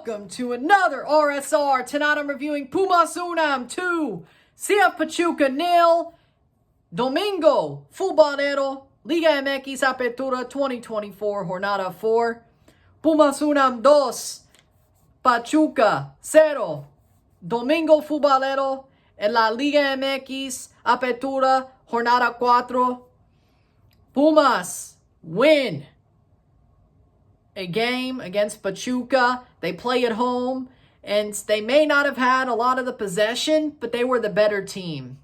Welcome to another RSR. Tonight I'm reviewing Pumas UNAM 2, CF Pachuca 0, Domingo, Futbolero, Liga MX Apertura 2024, Jornada 4, Pumas UNAM 2, Pachuca 0, Domingo Futbolero, en la Liga MX Apertura Jornada 4, Pumas win a game against Pachuca. They play at home, and they may not have had a lot of the possession, but they were the better team.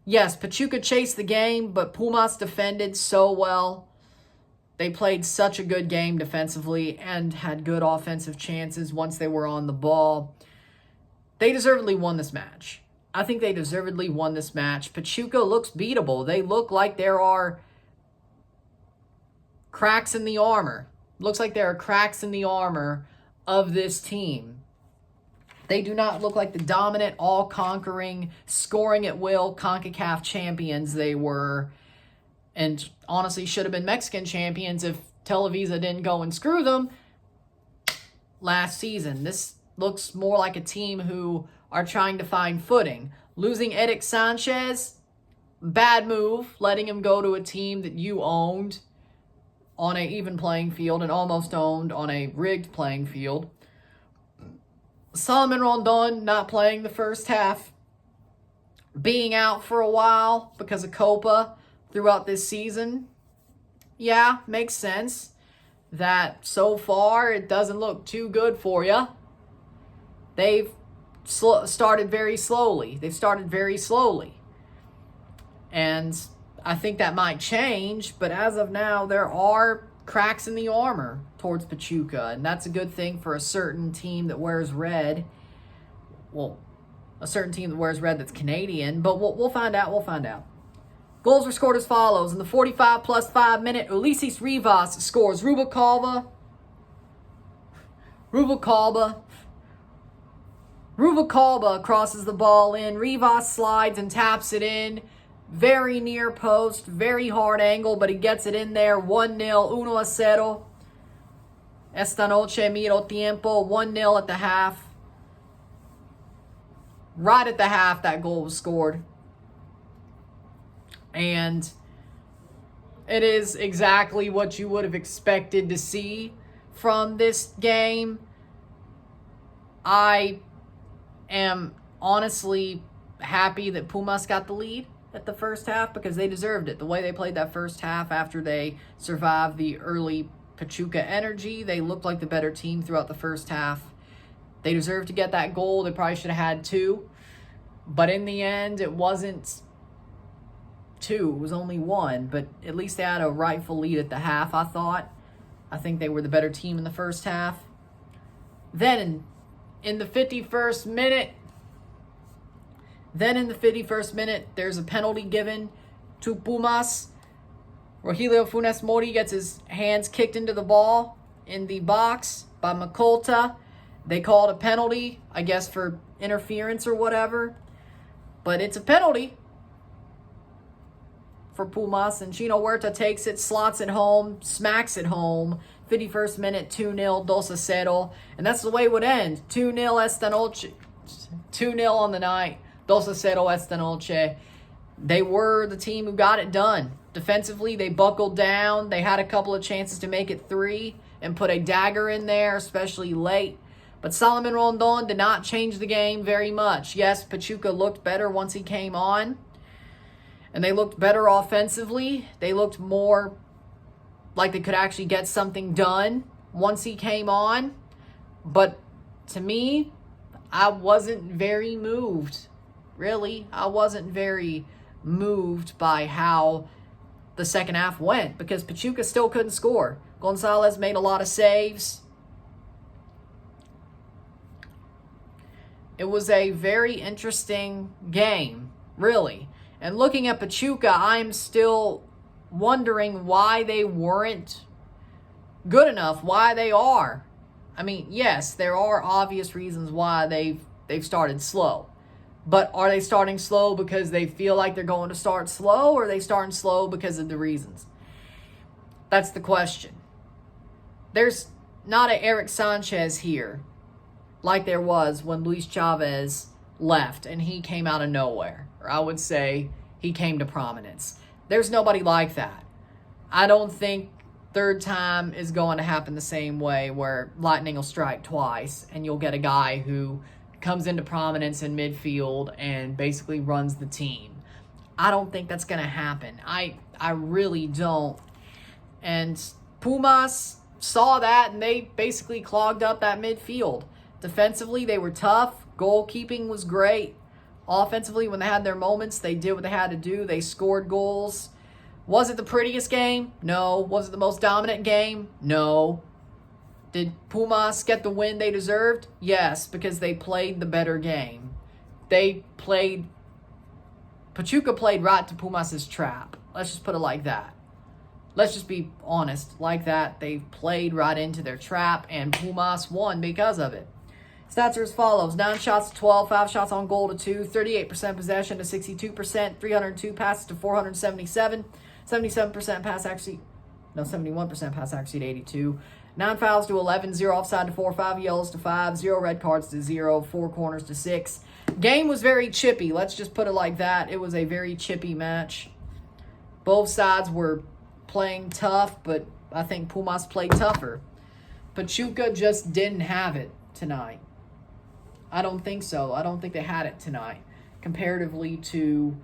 Yes, Pachuca chased the game, but Pumas defended so well. They played such a good game defensively and had good offensive chances once they were on the ball. They deservedly won this match. I think they deservedly won this match. Pachuca looks beatable. They look like there are cracks in the armor. Looks like there are cracks in the armor of this team. They do not look like the dominant, all-conquering, scoring at will CONCACAF champions they were. And honestly should have been Mexican champions if Televisa didn't go and screw them last season. This looks more like a team who are trying to find footing. Losing Eric Sanchez, bad move. Letting him go to a team that you owned on an even playing field and almost owned on a rigged playing field. Salomon Rondon not playing the first half. Being out for a while because of Copa throughout this season. Yeah, makes sense that so far it doesn't look too good for you. They've started very slowly. And I think that might change, but as of now, there are cracks in the armor towards Pachuca, and that's a good thing for a certain team that wears red. Well, a certain team that wears red that's Canadian, but we'll find out. Goals were scored as follows. In the 45 plus 5 minute, Ulises Rivas scores. Rubalcaba crosses the ball in. Rivas slides and taps it in. Very near post, very hard angle, but he gets it in there. 1-0, 1-0. Esta noche miro tiempo, 1-0 at the half. Right at the half, that goal was scored. And it is exactly what you would have expected to see from this game. I am honestly happy that Pumas got the lead at the first half because they deserved it. The way they played that first half after they survived the early Pachuca energy, they looked like the better team throughout the first half. They deserved to get that goal. They probably should have had 2. But in the end, it wasn't 2. It was only 1. But at least they had a rightful lead at the half, I thought. I think they were the better team in the first half. Then in the 51st minute, there's a penalty given to Pumas. Rogelio Funes Mori gets his hands kicked into the ball in the box by Macolta. They called a penalty, I guess, for interference or whatever. But it's a penalty for Pumas. And Chino Huerta takes it, slots it home, smacks it home. 51st minute, 2-0, 2-0. And that's the way it would end. 2-0 esta noche. 2-0 on the night. 2-0 esta noche. They were the team who got it done. Defensively, they buckled down. They had a couple of chances to make it 3 and put a dagger in there, especially late. But Salomon Rondon did not change the game very much. Yes, Pachuca looked better once he came on. And they looked better offensively. They looked more like they could actually get something done once he came on. But to me, I wasn't very moved. Really, I wasn't very moved by how the second half went because Pachuca still couldn't score. Gonzalez made a lot of saves. It was a very interesting game, really. And looking at Pachuca, I'm still wondering why they weren't good enough, why they are. I mean, yes, there are obvious reasons why they've started slow. But are they starting slow because they feel like they're going to start slow, or are they starting slow because of the reasons? That's the question. There's not an Eric Sanchez here like there was when Luis Chavez left and he came out of nowhere. Or I would say he came to prominence. There's nobody like that. I don't think third time is going to happen the same way where lightning will strike twice and you'll get a guy who comes into prominence in midfield and basically runs the team. I don't think that's going to happen. I really don't. And Pumas saw that and they basically clogged up that midfield. Defensively, they were tough. Goalkeeping was great. Offensively, when they had their moments, they did what they had to do. They scored goals. Was it the prettiest game? No. Was it the most dominant game? No. Did Pumas get the win they deserved? Yes, because they played the better game. Pachuca played right to Pumas' trap. Let's just put it like that. Let's just be honest. Like that, they played right into their trap, and Pumas won because of it. Stats are as follows. 9 shots to 12, 5 shots on goal to 2, 38% possession to 62%, 302 passes to 477, 77% pass accuracy, 71% pass accuracy to 82, 9 fouls to 11, 0 offside to 4, 5 yellows to 5, 0 red cards to 0, 4 corners to 6. Game was very chippy. Let's just put it like that. It was a very chippy match. Both sides were playing tough, but I think Pumas played tougher. Pachuca just didn't have it tonight. I don't think so. I don't think they had it tonight comparatively to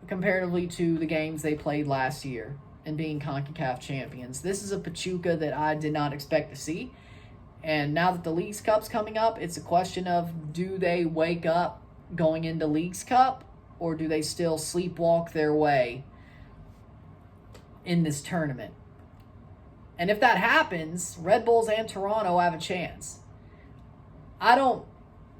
the games they played last year and being CONCACAF champions. This is a Pachuca that I did not expect to see. And now that the Leagues Cup's coming up, it's a question of, do they wake up going into Leagues Cup or do they still sleepwalk their way in this tournament? And if that happens, Red Bulls and Toronto have a chance. I don't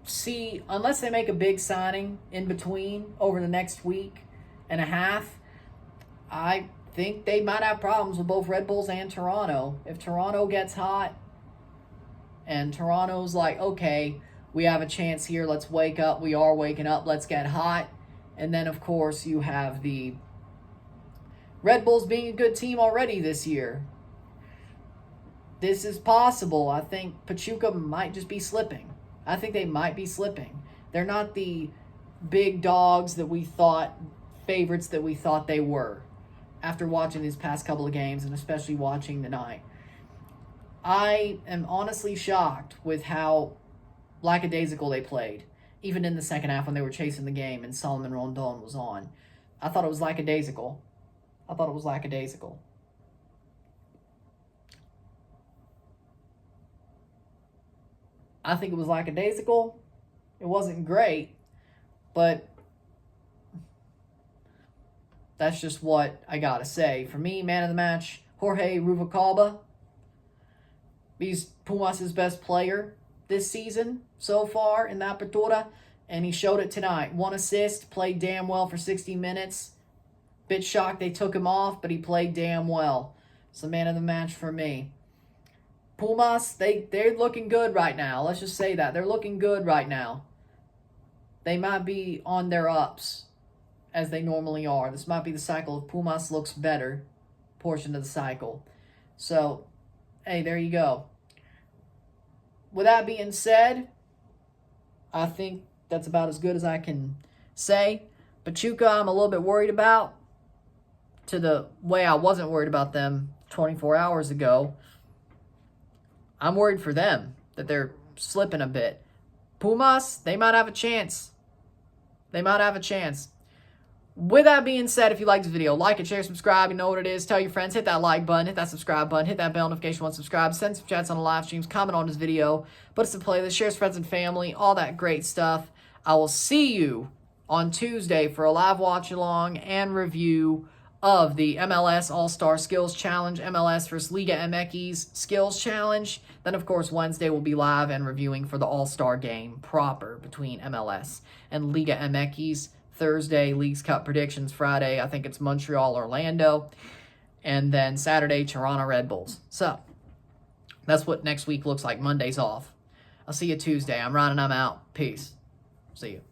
see, unless they make a big signing in between over the next week and a half, I think they might have problems with both Red Bulls and Toronto. If Toronto gets hot and Toronto's like, okay, we have a chance here, let's wake up, we are waking up, let's get hot. And then, of course, you have the Red Bulls being a good team already this year. This is possible. I think Pachuca might just be slipping. I think they might be slipping. They're not the big dogs that we thought, favorites that we thought they were after watching these past couple of games and especially watching tonight. I am honestly shocked with how lackadaisical they played, even in the second half when they were chasing the game and Solomon Rondon was on. I thought it was lackadaisical. I think it was lackadaisical. It wasn't great, but that's just what I gotta say. For me, man of the match, Jorge Ruvalcaba. He's Pumas' best player this season so far in the Apertura, and he showed it tonight. 1 assist, played damn well for 60 minutes. Bit shocked they took him off, but he played damn well. So man of the match for me. Pumas, they're looking good right now. Let's just say that. They're looking good right now. They might be on their ups, as they normally are. This might be the cycle of Pumas looks better portion of the cycle. So, hey, there you go. With that being said, I think that's about as good as I can say. Pachuca, I'm a little bit worried about, to the way I wasn't worried about them 24 hours ago. I'm worried for them that they're slipping a bit. Pumas, they might have a chance. With that being said, if you like this video, like it, share, subscribe. You know what it is. Tell your friends. Hit that like button. Hit that subscribe button. Hit that bell notification once subscribed. Send some chats on the live streams. Comment on this video. Put us in playlist. Share with friends and family. All that great stuff. I will see you on Tuesday for a live watch along and review of the MLS All-Star Skills Challenge, MLS vs. Liga MX Skills Challenge. Then, of course, Wednesday we'll be live and reviewing for the All-Star game proper between MLS and Liga MX. Thursday, Leagues Cup predictions. Friday, I think it's Montreal, Orlando. And then Saturday, Toronto Red Bulls. So, that's what next week looks like. Monday's off. I'll see you Tuesday. I'm Ron and I'm out. Peace. See you.